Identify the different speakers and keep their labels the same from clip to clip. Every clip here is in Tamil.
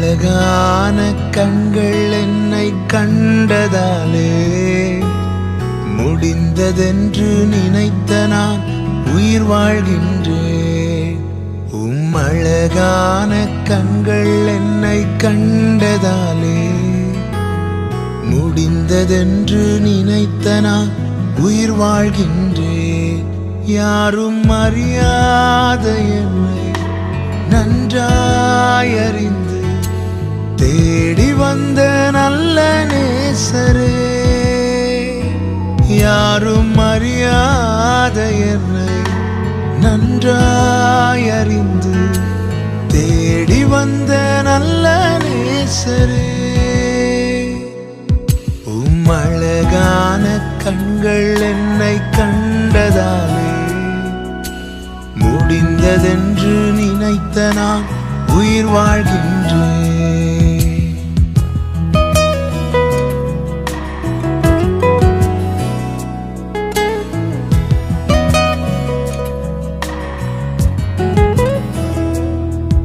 Speaker 1: அழகான கண்கள் என்னை கண்டதாலே முடிந்ததென்று நினைத்த நான் உயிர் வாழ்கின்றேன். அழகான கண்கள் என்னை கண்டதாலே முடிந்ததென்று நினைத்த நான் உயிர் வாழ்கின்றேன். யாரும் அறியாத என்னை நன்றாயறிந்து தேடி வந்த நல்ல நேசரே, யாரும் அறியாத என்னை நன்றாயறிந்து தேடி வந்த நல்ல நேசரே, அழகான கண்கள் என்னை கண்டதாலே முடிந்ததென்று நினைத்த நான் உயிர் வாழ்கின்றேன்.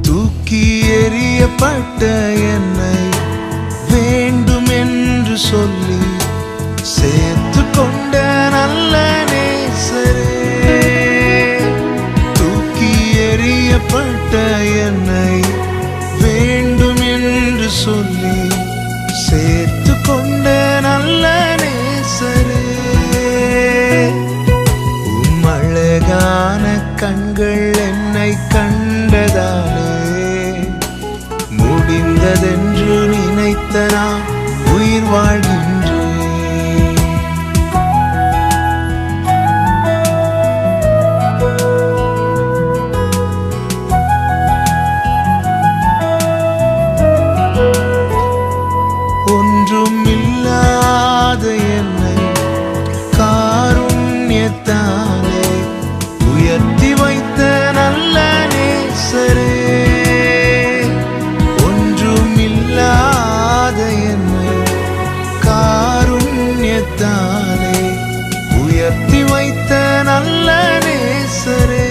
Speaker 1: தூக்கி எறியப்பட்ட என்னை வேண்டும் என்று சொல்லி சேர்த்து கொண்ட நல்ல நேசரே, தூக்கி எறியப்பட்ட என்னை வேண்டும் என்று சொல்லி சேர்த்து கொண்ட நல்ல நேசரே, அழகான கண்கள் என்னை கண்டதாலே முடிந்ததென்று நினைத்த நான் உயிர் வாழ்கின்றேன். ஒன்றுமில்லாத என்னை காருண்யத்தாலே உயர்த்தி வைத்த நல்ல நேசரே, ஒன்றுமில்லாத என்னை காருண்யத்தாலே உயர்த்தி வைத்த நல்ல நேசரே,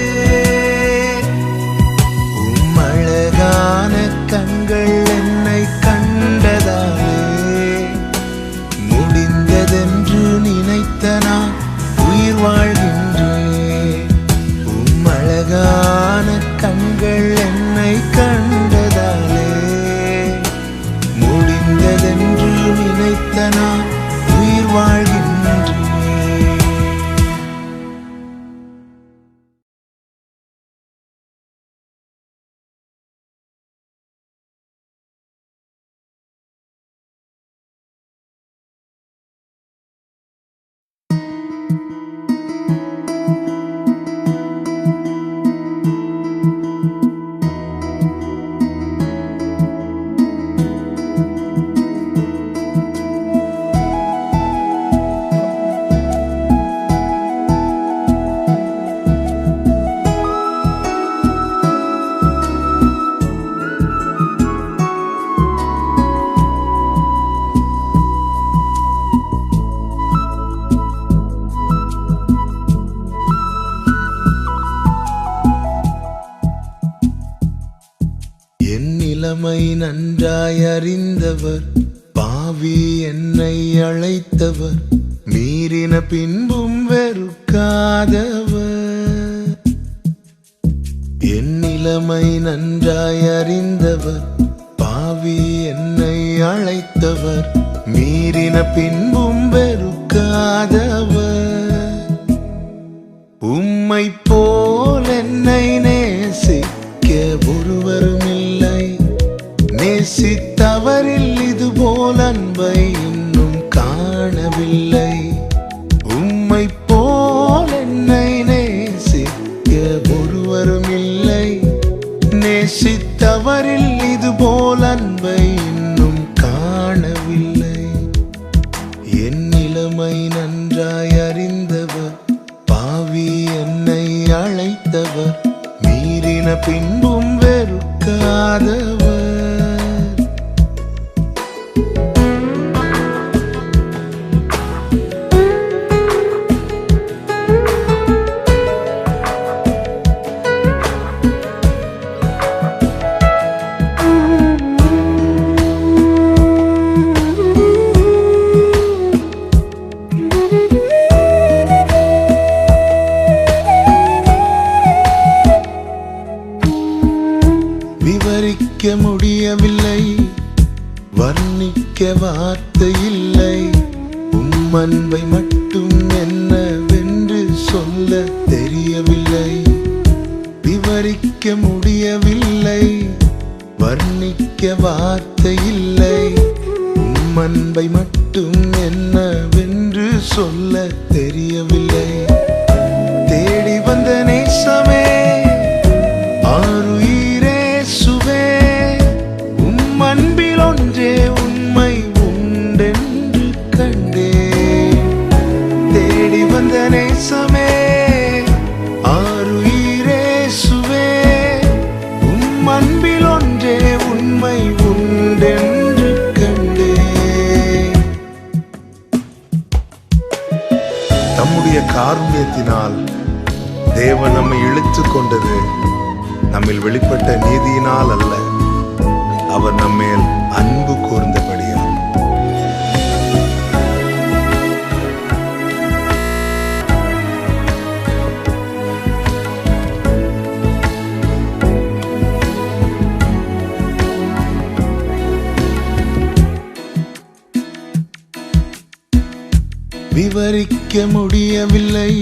Speaker 1: அழகான கண்கள் என்னை கண்டதாலே முடிந்ததென்று நினைத்த நான் உயிர் வாழ்கின்றேன். அழகான கண்கள் என்னை கண்டதாலே முடிந்ததென்று நினைத்த நான் உயிர் வாழ்கின்றேன். நிலைமை நன்றாய் அறிந்தவர், பாவி என்னை அழைத்தவர், மீறின பின்பும் வெறுக்காதவர். என் நிலைமை நன்றாய் அறிந்தவர், பாவி என்னை அழைத்தவர், மீறின பின்பும் வெறுக்காதவர். உம்மை போல் என்னை நேசிக்க ஒருவரும் இல்லை, நேசித்தவரில் இதுபோல் அன்பை இன்னும் காணவில்லை. உம்மை போல் என்னை நேசிக்க ஒருவரும் இல்லை, நேசித்தவரில் இதுபோல் அன்பை இன்னும் காணவில்லை. என் நிலைமை நன்றாய் அறிந்தவர், பாவி என்னை அழைத்தவர், மீறின பின்பும் வெறுக்காதவர். விவரிக்க முடியவில்லை, வர்ணிக்க வார்த்தை இல்லை. அன்பை மட்டும் என்னவென்று சொல்ல தெரியவில்லை. விவரிக்க முடியவில்லை, வர்ணிக்க வார்த்தை இல்லை. அன்பை மட்டும் என்னவென்று சொல்ல தெரியவில்லை. தேடி வந்த நேசமே, ஆருயிரே சுவே, அன்பில் ஒன்றே உண்மை உண்டென்று கண்டே. தேடி வந்த நேசமே, ஆருயிரே சுவே, அன்பில் ஒன்றே உண்மை உண்டென்று கண்டே. தம்முடைய காருண்யத்தினால் தேவன் நம்மை இழுத்துக் கொண்டது நம்மில் வெளிப்பட்ட நீதியினால் அல்ல, அவர் நம்மேல் அன்பு கூர்ந்தபடியால். விவரிக்க முடியவில்லை,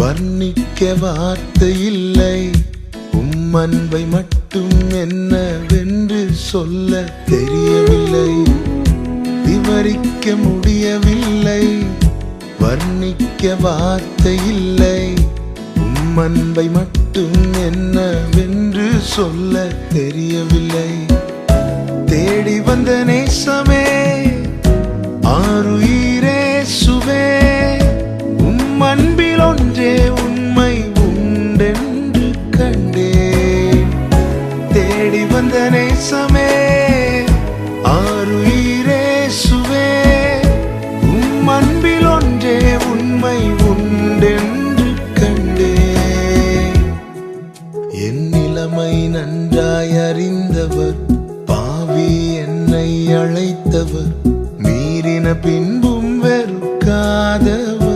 Speaker 1: வர்ணிக்க வார்த்தை இல்லை. அன்பை மட்டும் என்னவென்று சொல்ல தெரியவில்லை. விவரிக்க முடியவில்லை, வர்ணிக்க வார்த்தை இல்லை. அன்பை மட்டும் என்னவென்று சொல்ல தெரியவில்லை. தேடி வந்த நேசமே, ஆருயிரே சுவே, அன்பில் ஒன்றே உண்மை உண்டென்று கண்டே. தேடி வந்த நேசமே, ஆருயிரே சுவே, அன்பில் ஒன்றே உண்மை உண்டென்று கண்டே. என் நிலைமை நன்றாய் அறிந்தவர், பாவி என்னை அழைத்தவர், மீறின பின்பும் வெறுக்காதவர்.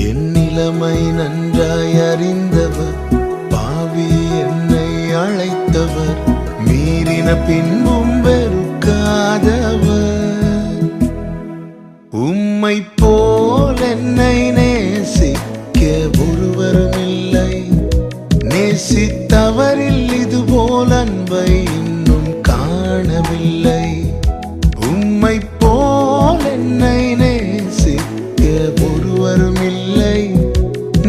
Speaker 1: என் நிலைமை நன்றாய் அறிந்தவர், பாவி என்னை அழைத்தவர், மீறின பின்பும் வெறுக்காதவர். உம்மை போல் என்னை நேசிக்க ஒருவரும் இல்லை, நேசித்தவரில் இதுபோல் அன்பை இன்னும் காணவில்லை. உம்மை போல் என்னை நேசிக்க ஒருவரும் இல்லை,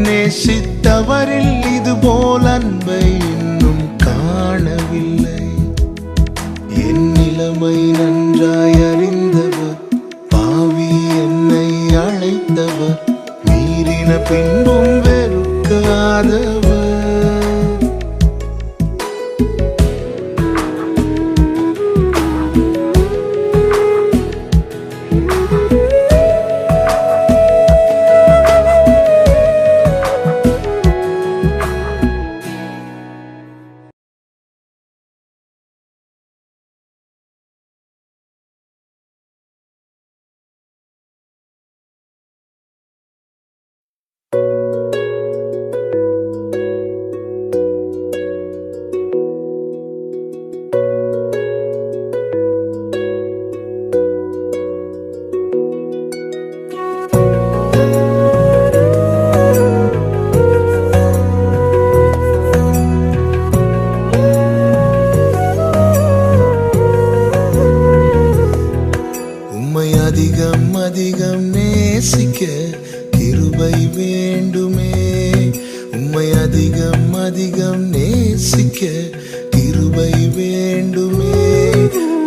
Speaker 1: நேசித்தவரில் இதுபோல் அன்பை இன்னும் காணவில்லை. என் நிலைமை நன்றாய் அறிந்தவர், பாவி என்னை அழைத்தவர், மீறின பின்பும் வெறுக்காதவர். அதிகம் அதிகம் நேசிக்க கிருபை வேண்டுமே. உம்மை அதிகம் அதிகம் நேசிக்க கிருபை வேண்டுமே.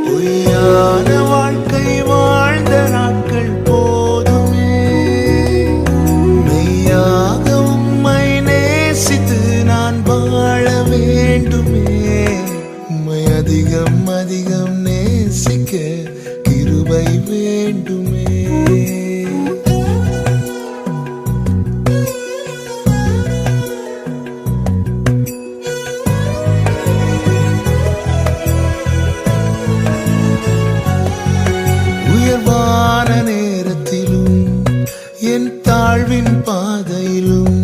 Speaker 1: பொய்யான வாழ்க்கை வாழ்ந்த நாட்கள் போதுமே, மெய்யாக உம்மை நேசித்து நான் வாழ வேண்டுமே. உம்மை அதிகம் அதிகம் நேசிக்க கிருபை வேண்டுமே. உயர்வான நேரத்திலும் என் தாழ்வின் பாதையிலும்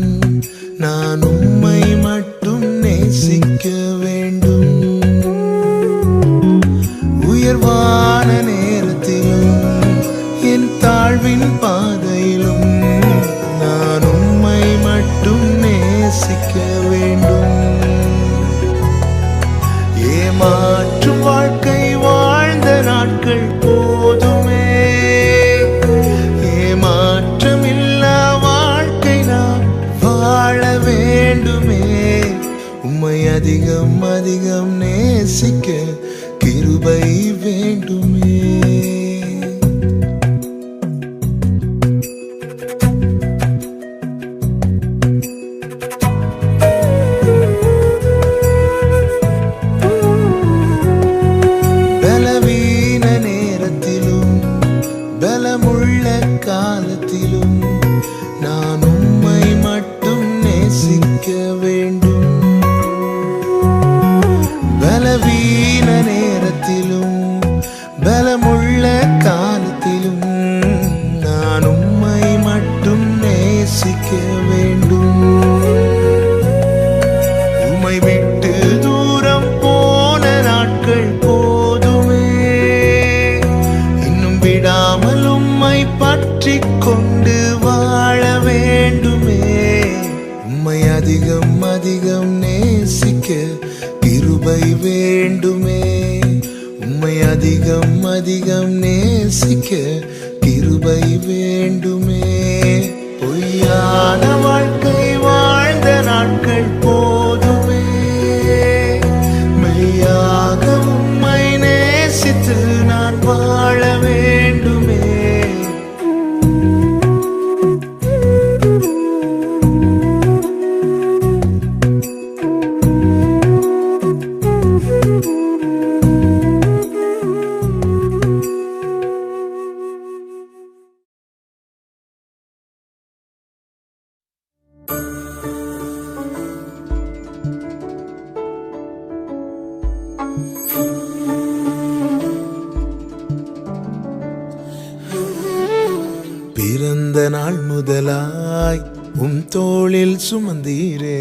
Speaker 1: நான் உம்மை மட்டும் நேசிக்க ஏமாற்றும் வாழ்க்கை வாழ்ந்த நாட்கள் போதுமே. ஏமாற்றமில்லா வாழ்க்கை நாம் வாழ வேண்டுமே. உம்மை அதிகம் அதிகம் நேசிக்க கிருபை வேண்டுமே. பலவீன நேரத்திலும் பலமுள்ள காலத்திலும் நான் உம்மை மட்டும் நேசிக்க வேண்டும். பலவீன நேரத்திலும் பலமுள்ள காலத்திலும் நான் உம்மை மட்டும் நேசிக்க வேண்டும். உம்மை விட்டு தூரம் போன நாட்கள் போதுமே. இன்னும் விடாமல் உம்மை பற்றி கொண்டு வாழ வேண்டுமே. உம்மை அதிகம் அதிகம் நேசிக்க கிருபை வேண்டுமே. உம்மை அதிகம் அதிகம் நேசிக்க கிருபை வேண்டுமே. பொய்யான வாழ்க்கை வாழ்ந்த நாட்கள் போதுமே. மெய்யாக உம்மை நேசித்து நான் வாழ வேண்டுமே. பிறந்த நாள் முதலாய் தோளில் சுமந்தீரே.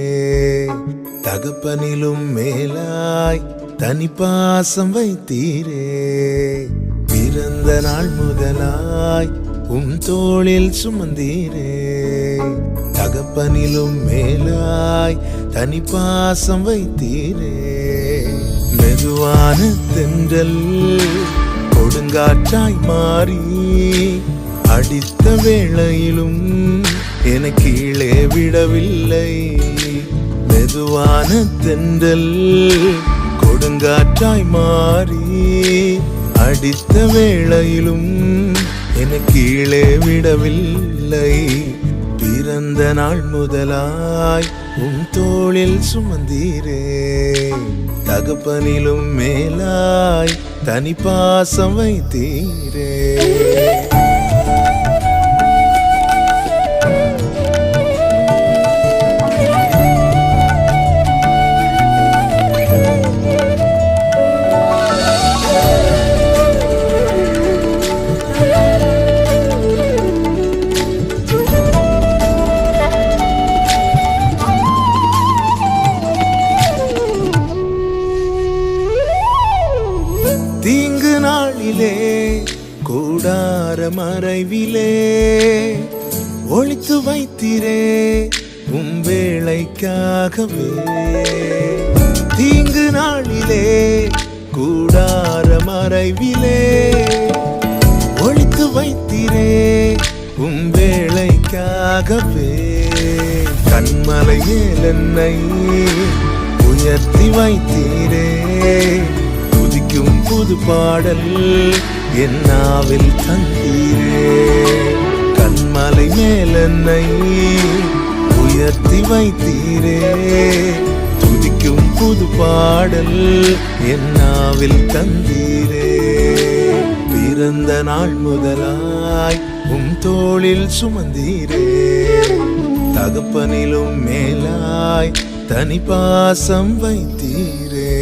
Speaker 1: தகப்பனிலும் மேலாய் தனி பாசம் வைத்தீரே. பிறந்த நாள் முதலாய் தோளில் சுமந்தீரே. தகப்பனிலும் மேலாய் தனி பாசம் வைத்தீரே. மெதுவான தென்றல் கொடுங்காற்றாய் மாறி அடித்த வேளையிலும் என கீழே விடவில்லை. மெதுவான தென்றல் கொடுங்காற்றாய் மாறி அடித்த வேளையிலும் என கீழே விடவில்லை. பிறந்த நாள் முதலாய் தோளில் சுமந்தீரே. தகப்பனிலும் மேலாய் தனி பாசம் வைத்தீரே. தீங்கு நாளிலே கூடார மறைவிலே ஒளித்து வைத்தீரே வேளைக்காகவே. தீங்கு நாளிலே கூடார மறைவிலே ஒளித்து வைத்தீரே வேளைக்காகவே. கண்மலை மேல் என்னை உயர்த்தி வைத்தீரே. துதிக்கும் புது பாடல் என் நாவில் தந்தீரே. கண்மலை மேல் என்னை உயர்த்தி வைத்தீரே. துதிக்கும் புது பாடல் என் நாவில் தந்தீரே. பிறந்த நாள் முதலாய் தோளில் சுமந்தீரே. தகப்பனிலும் மேலாய் தனி பாசம் வைத்தீரே.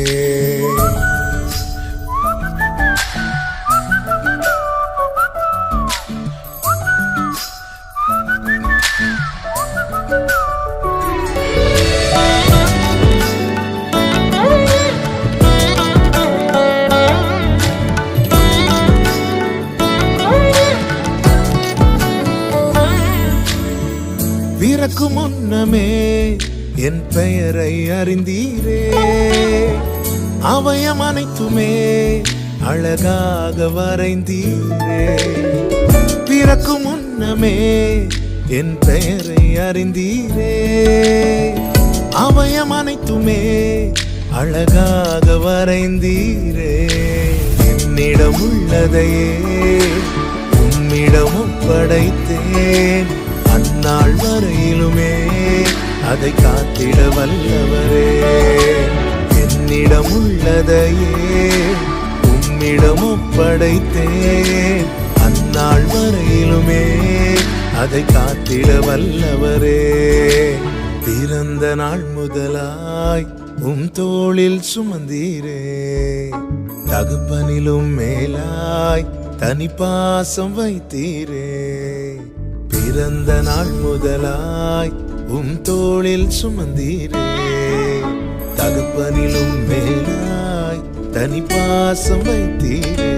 Speaker 1: பிறக்கு முன்னமே என் பெயரை அறிந்தீரே. அவயம் அனைத்துமே அழகாக வரைந்தீரே. பிறக்கும் முன்னமே என் பெயரை அறிந்தீரே. அவயம் அனைத்துமே அழகாக வரைந்தீரே. என்னிடம் உள்ளதையே உம்மிடம் ஒப்படைத்தேன். அந்நாள் வரையிலுமே அதை காத்திட வல்லவரே. என்னிடம் உள்ளதையே உம்மிடம் ஒப்படைத்தேன். அந்நாள் வரையிலுமே அதை காத்திட வல்லவரே. பிறந்த நாள் முதலாய் உம் தோளில் சுமந்தீரே. தகப்பனிலும் மேலாய் தனி பாசம் வைத்தீரே. பிறந்த நாள் முதலாய் உம் தோளில் சுமந்தீரே. தகப்பனிலும் மேலாய் தனி பாசம் வைத்தீரே.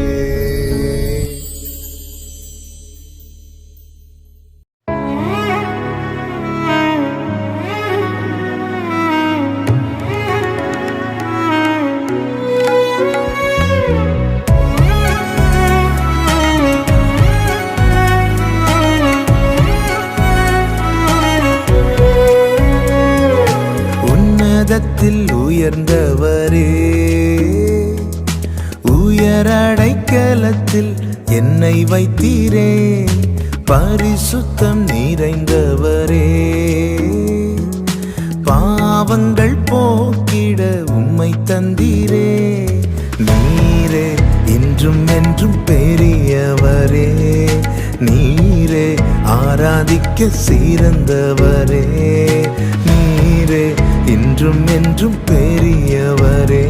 Speaker 1: உயர்ந்தவரே, உயரடைக்கலத்தில் என்னை வைத்தீரே. பரிசுத்தம் நிறைந்தவரே, பாவங்கள் போக்கிட உம்மை தந்தீரே. நீரே இன்றும் என்றும் பெரியவரே. நீரே ஆராதிக்க சிறந்தவரே. நீரே இன்றும் என்றும் பெரியவரே.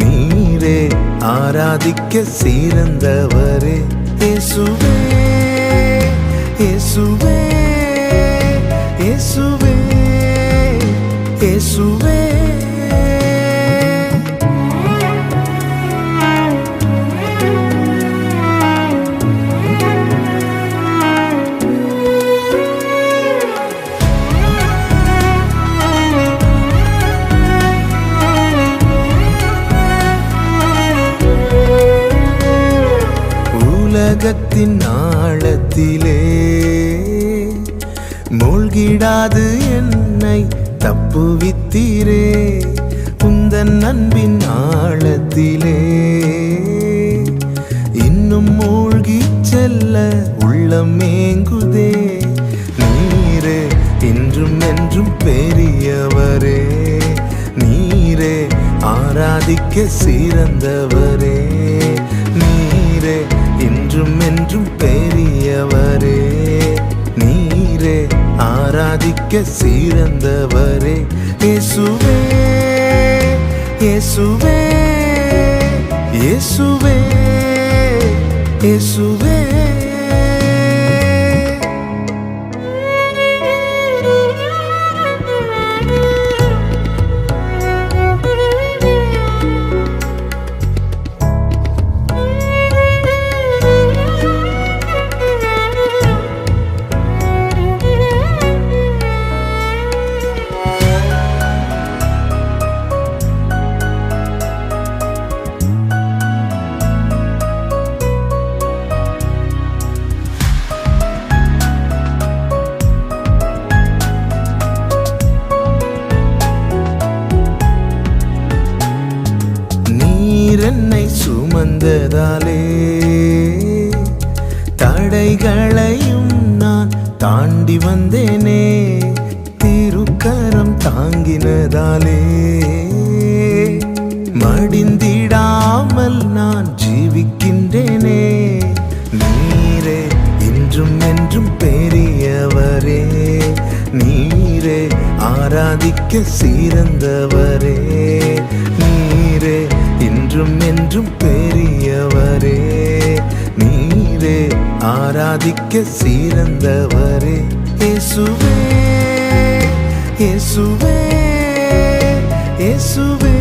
Speaker 1: நீரே ஆராதிக்க சிறந்தவரே. இயேசுவே இயேசுவே இயேசுவே இயேசுவே. உலகத்தின் ஆழத்திலே மூழ்கிடாது என்னை தப்புவித்தீரே. உந்தன் அன்பின் ஆழத்திலே இன்னும் மூழ்கி செல்ல உள்ளம் ஏங்குதே. நீரே இன்றும் என்றும் பெரியவரே. நீரே ஆராதிக்க சிறந்தவரே. நீரே இன்றும் என்றும் பெரியவரே. நீரே ஆராதிக்க சிறந்தவரே. இயேசுவே இயேசுவே இயேசுவே இயேசுவே. என்னை சுமந்ததாலே தடைகளையும் நான் தாண்டி வந்தேனே. திருக்கரம் தாங்கினதாலே மடிந்திடாமல் நான் ஜீவிக்கின்றேனே. நீரே இன்றும் என்றும் பெரியவரே. நீரே ஆராதிக்க சிறந்தவரே. நீரே இன்றும் என்றும் பெரியவரே. நீரே ஆராதிக்க சிறந்தவரே. இயேசுவே இயேசுவே இயேசுவே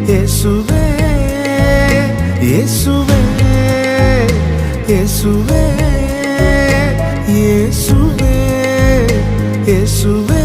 Speaker 1: இயேசுவே இயேசுவே இயேசுவே இயேசுவே இயேசுவே.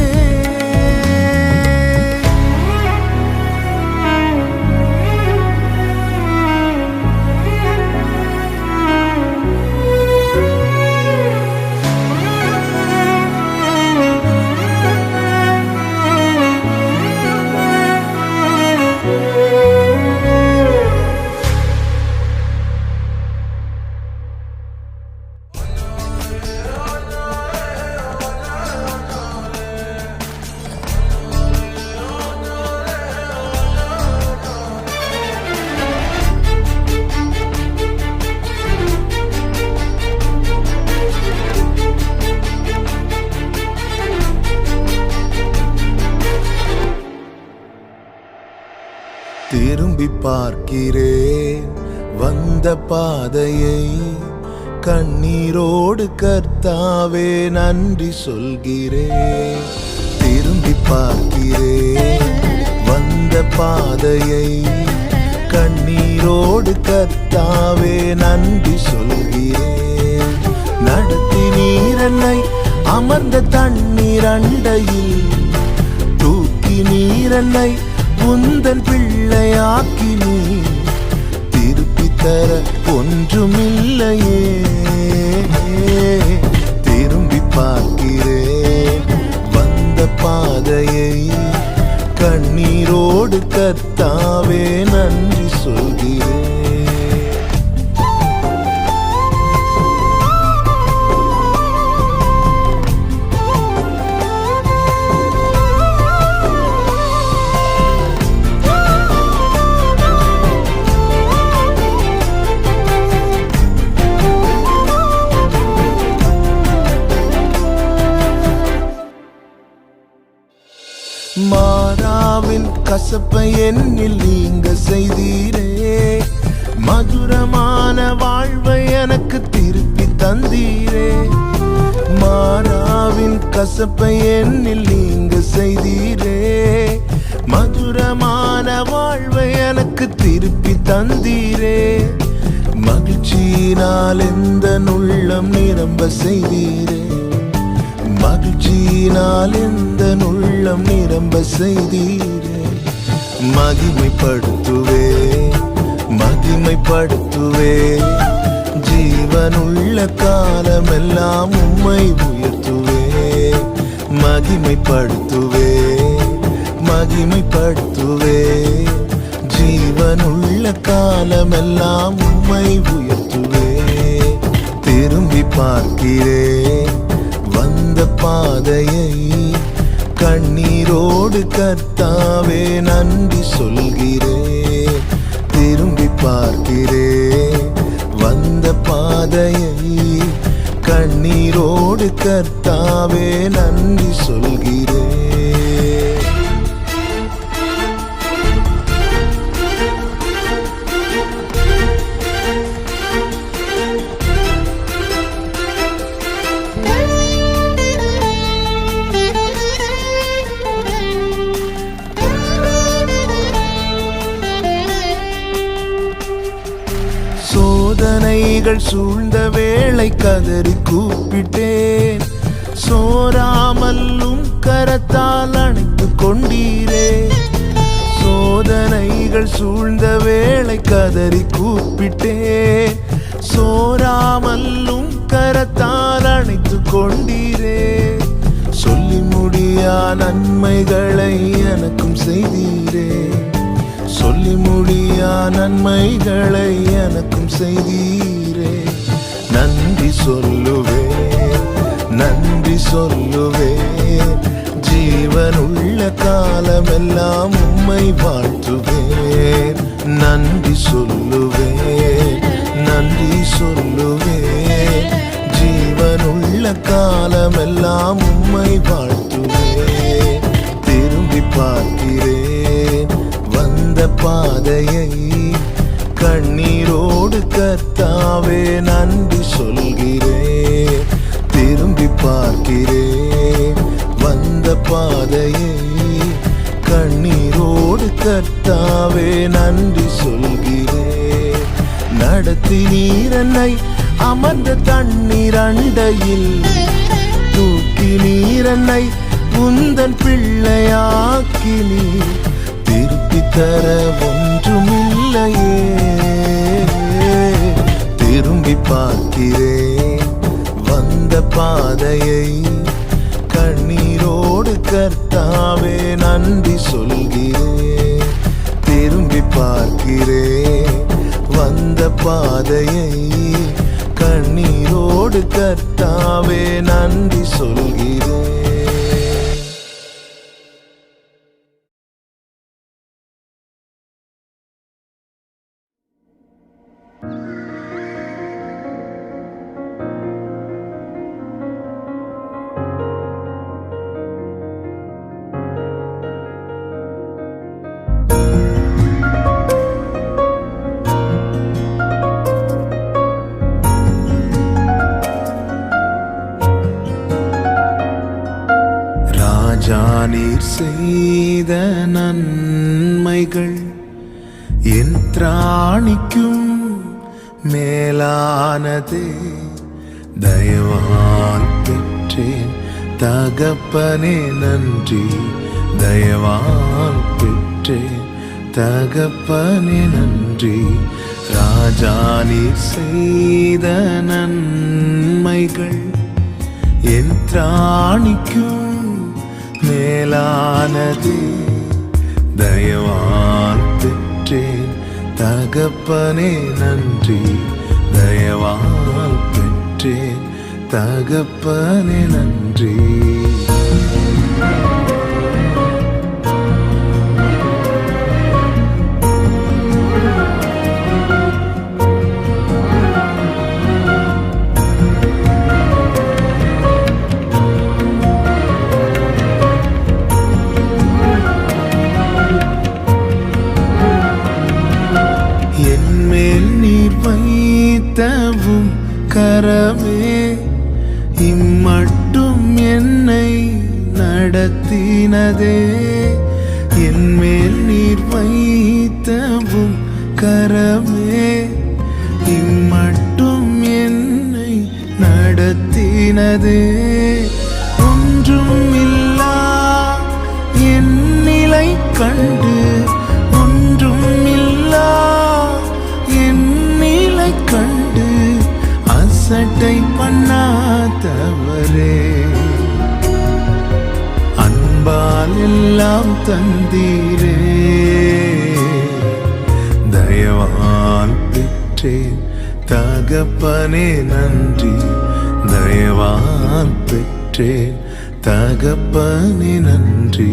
Speaker 1: திரும்பி பார்க்கிறேன் வந்த பாதையை, கண்ணீரோடு கர்த்தாவே நன்றி சொல்கிறேன். திரும்பி பார்க்கிறேன் வந்த பாதையை, கண்ணீரோடு கர்த்தாவே நன்றி சொல்கிறேன். நடத்தி நீரன்னை அமர்ந்த தண்ணீர் அண்டையில், தூக்கி நீரன்னை உந்தன் பிள்ளையாக்கி நீ திருப்பி தர ஒன்றுமில்லையே. திரும்பி பார்க்கிறேன் வந்த பாதையை, கண்ணீரோடு கர்த்தாவே நன்றி சொல்கிறேன். மாறாவின் கசப்பை என்னில் நீங்க செய்தீரே, மதுரமான வாழ்வை எனக்கு திருப்பி தந்தீரே. மாறாவின் கசப்பை என்னில் நீங்க செய்தீரே, மதுரமான வாழ்வை எனக்கு திருப்பி தந்தீரே. மகிழ்ச்சியினால் எந்த உள்ளம் நிரம்ப செய்தீரே, மகிழ்ச்சியினால் எந்த உள்ளம் நிரம்ப செய்தீரே. மகிமைப்படுத்துவே மகிமைப்படுத்துவே, ஜீவனுள்ள காலமெல்லாம் உம்மை உயர்த்துவே. மகிமைப்படுத்துவே மகிமைப்படுத்துவே, ஜீவனுள்ள காலமெல்லாம் உம்மை உயர்த்துவே. திரும்பி பார்க்கிறேன் வந்த பாதையை, கண்ணீரோடு கர்த்தாவே நன்றி சொல்கிறேன். திரும்பி பார்க்கிறேன் வந்த பாதையை, கண்ணீரோடு கர்த்தாவே நன்றி சொல்கிறேன். சோதனைகள் சூழ்ந்த வேளை கதறி கூப்பிட்டேன், சோராமல்லும் கரத்தால் அணைத்து கொண்டீரே. சோதனைகள் சூழ்ந்த வேளை கதறி கூப்பிட்டேன், சோராமல்லும் கரத்தால் அணைத்து கொண்டீரே. சொல்லி முடியா நன்மைகளை எனக்கும் செய்தீரே, சொல்லி முடியா நன்மைகளை எனக்கும் செய்தீரே. நன்றி சொல்லுவேன் நன்றி சொல்லுவேன், ஜீவனுள்ள காலமெல்லாம் உம்மை வாழ்த்துவேன். நன்றி சொல்லுவேன் நன்றி சொல்லுவேன், ஜீவனுள்ள காலமெல்லாம் உம்மை வாழ்த்துவேன். திரும்பி பார்க்கிறேன் வந்த பாதையை, கண்ணீரோடு கர்த்தாவே நன்றி சொல்கிறேன். திரும்பி பார்க்கிறேன் வந்த பாதையை, கண்ணீரோடு கர்த்தாவே நன்றி சொல்கிறேன். நடத்தி நீரன்னை அமர்ந்த தண்ணீர் அண்டையில், தூக்கி நீரன்னை உந்தன் பிள்ளையாக்கி நீ திருப்பி தர ஒன்றுமில்லையே. திரும்பி பார்க்கிறேன் வந்த பாதையை, கண்ணீரோடு கர்த்தாவே நன்றி சொல்கிறேன். திரும்பி பார்க்கிறேன் வந்த பாதையை, கண்ணீரோடு கர்த்தாவே நன்றி சொல்கிறேன். நீர் செய்த நன்மைகள் என் திராணிக்கும் மேலானதே. தயவால் பெற்றேன் தகப்பனே நன்றி, தயவால் பெற்றேன் தகப்பனே நன்றி. ராஜா நீர் செய்த நன்மைகள் என் திராணிக்கும் மேலானதே. தயவால் பெற்றேன் தகப்பனே நன்றி, தயவால் பெற்றேன் தகப்பனே நன்றி. வைத்தவும் கரமே இம்மட்டும் என்னை நடத்தினதே. என்மேல் நீர் வைத்தவும் கரமே இம்மட்டும் என்னை நடத்தினதே. ஒன்றும் இல்லா என் நிலை கண்டு, ஒன்றும் இல்லா கண்டு அசட்டை பண்ணாதவரே. அன்பால் எல்லாம் தந்தீரே. தயவால் பெற்றேன் தகப்பனே நன்றி, தயவால் பெற்றேன் தகப்பனே நன்றி.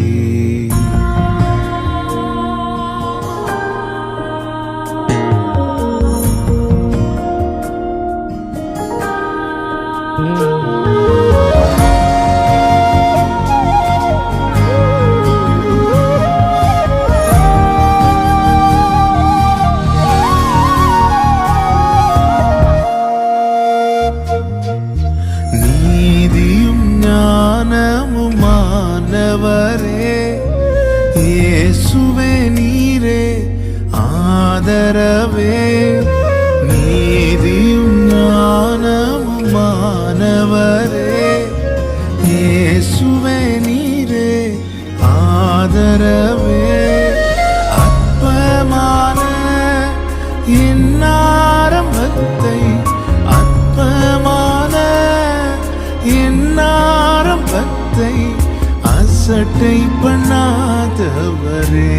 Speaker 1: நீதியும் ஞானமுமானவரே இயேசுவே நீரே ஆதரவே. நீதியும் ஞானமுமானவரே இயேசுவே நீரே ஆதரவே. அற்பமான என் ஆரம்பத்தை, அற்பமான என் ஆரம்பத்தை அசட்டை பண்ணாதவரே.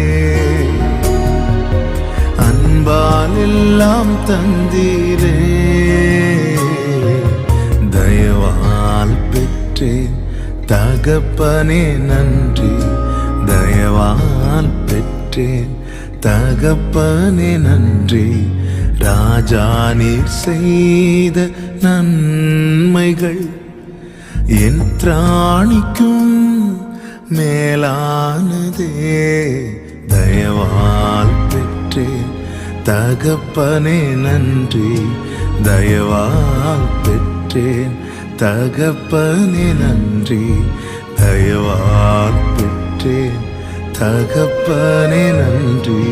Speaker 1: அன்பால் எல்லாம் தந்தீரே. தயவால் பெற்றேன் தகப்பனே நன்றி, தயவால் பெற்றேன் தகப்பனே நன்றி. ராஜா நீர் செய்த நன்மைகள் என் திராணிக்கும் மேலானதே. தயவால் பெற்றேன் தகப்பனே நன்றி, தயவால் பெற்றேன் தகப்பனே நன்றி, தயவால் பெற்றேன் தகப்பனே நன்றி.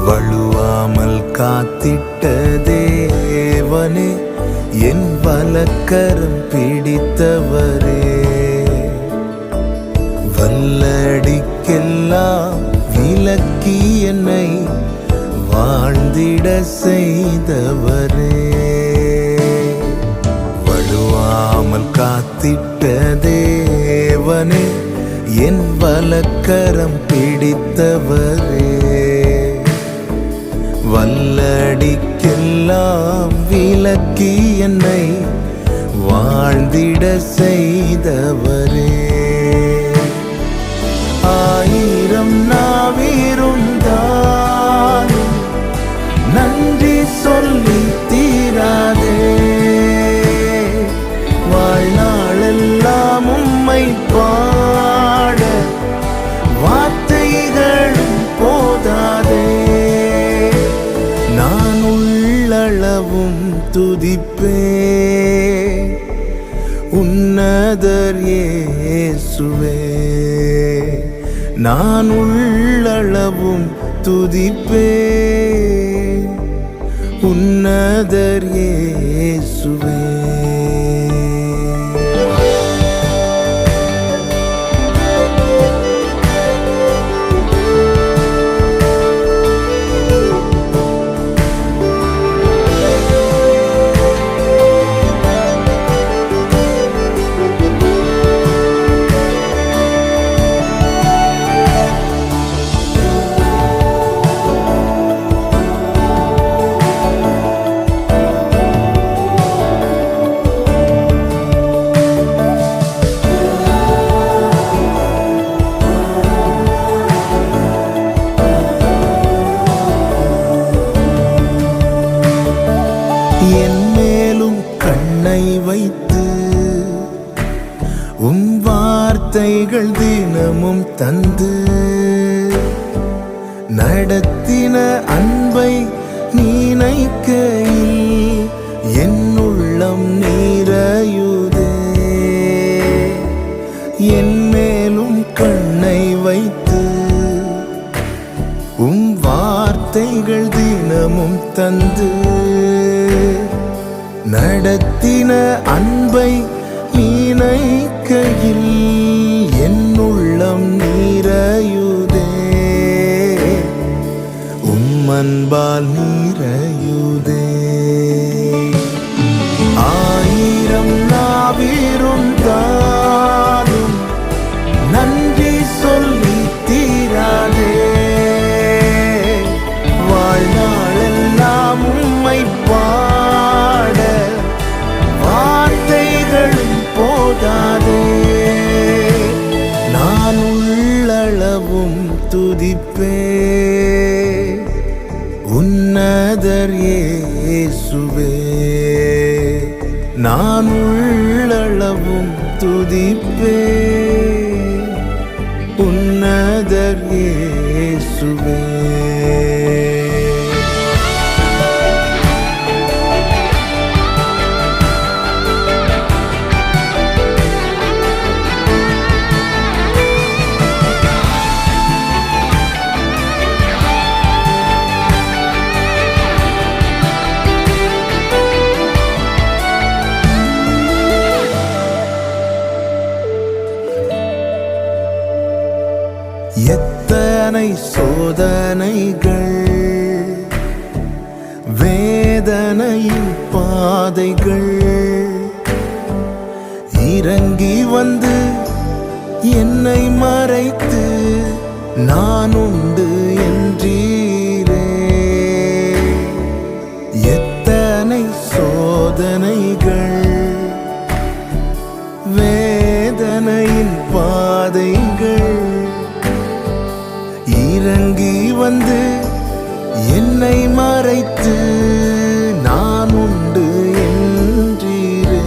Speaker 1: வழுவாமல் காத்திட்ட தேவனே, என் வலக்கரம் பிடித்தவரே. வல்லடிக்கெல்லாம் விலக்கி என்னை வாழ்ந்திட செய்தவரே. வழுவாமல் காத்திட்ட தேவனே, என் வலக்கரம் பிடித்தவரே. வல்லடிக்கெல்லாம் விலக்கி என்னை வாழ்ந்திட செய்தவரே. ஆயிரம் நாவிருந்தாலும் நன்றி சொல்லி தீராதே. வாழ்நாளெல்லாம் உம்மை பாட வார்த்தைகளும் போதாதே. நான் உள்ளளவும் துதிப்பேன் உன்னதர் இயேசுவே. நான் உள்ளளவும் துதிப்பேன் உன்னதர் இயேசுவே. என் மேலும் கண்ணை வைத்து உம் வார்த்தைகள் தினமும் தந்து நடத்தின அன்பை நினைக்கையில் என் உள்ளம் நிறையுதே. என் மேலும் கண்ணை வைத்து உம் வார்த்தைகள் தினமும் தந்து நடத்தின அன்பை நினைக்கையில் என் உள்ளம் நிறையுதே. உம் அன்பால் நிறையுதே. ஆயிரம் நாவிருந்தாலும் நன்றி சொல்லி தீராதே. வாழ்நாளெல்லாம் உம்மை பாட வார்த்தைகளும் போதாதே. நான் உள்ளளவும் துதிப்பேன் உன்னதர் இயேசுவே. நான் உள்ளளவும் துதிப்பேன் உன்னதர் இயேசுவே. எத்தனை சோதனைகள் வேதனையின் பாதைகள் இறங்கி வந்து என்னை மறைத்து நான் உண்டு என்றீரே. எத்தனை சோதனைகள் வேதனையின் பாதைகள் இறங்கி வந்து என்னை மறைத்து நான் உண்டு என்றீரே.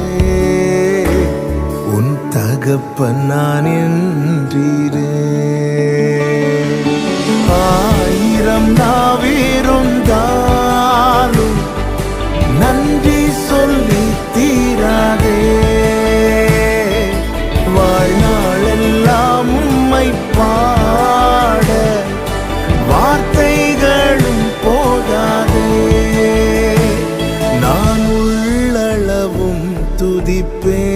Speaker 1: உன் தகப்பன் நான் என்றீரே. ஆயிரம் நாவிருந்தாலும் நன்றி சொல்லி தீராதே. வாழ்நாளெல்லாம் உம்மை பாட வார்த்தைகளும் போதாதே. நான் உள்ளளவும் துதிப்பேன்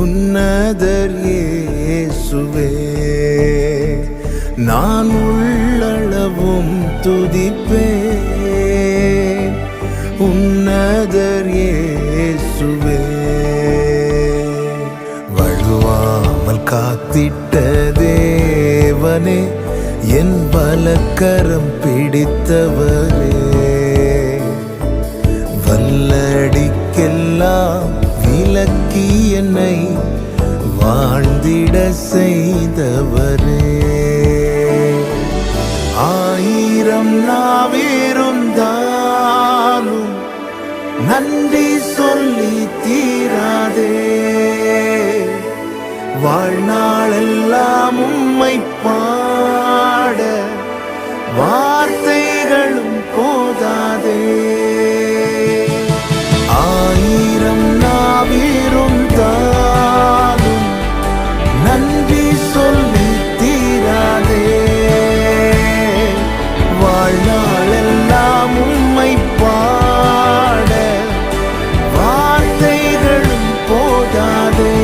Speaker 1: உன்னதர் இயேசுவே. நான் உள்ளளவும் துதிப்பேன் உன்னதர் இயேசுவே. வழுவாமல் காத்திட்ட தேவனே, என் பலக்கரம் பிடித்தவரே, வல்லடிக்கெல்லாம் விலக்கி என்னை வாழ்ந்திட செய்தவரே. ஆயிரம் நாவிருந்தாலும் நன்றி சொல்லி தீராதே. வாழ்நாளெல்லாம் உம்மை பாட வார்த்தைகளும் போதாதே. ஆயிரம் நாவிருந்தாலும் நன்றி சொல்லி தீராதே. வாழ்நாளெல்லாம் உம்மை பாட வார்த்தைகளும் போதாதே.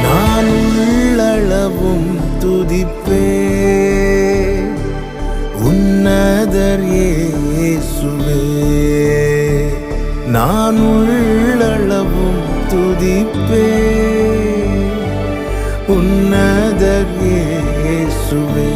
Speaker 1: நான் உள்ளளவும் துதிப்பே உன்னதர் இயேசுவே. நான் உள்ளளவும் துதிப்பே உன்னதர் இயேசுவே.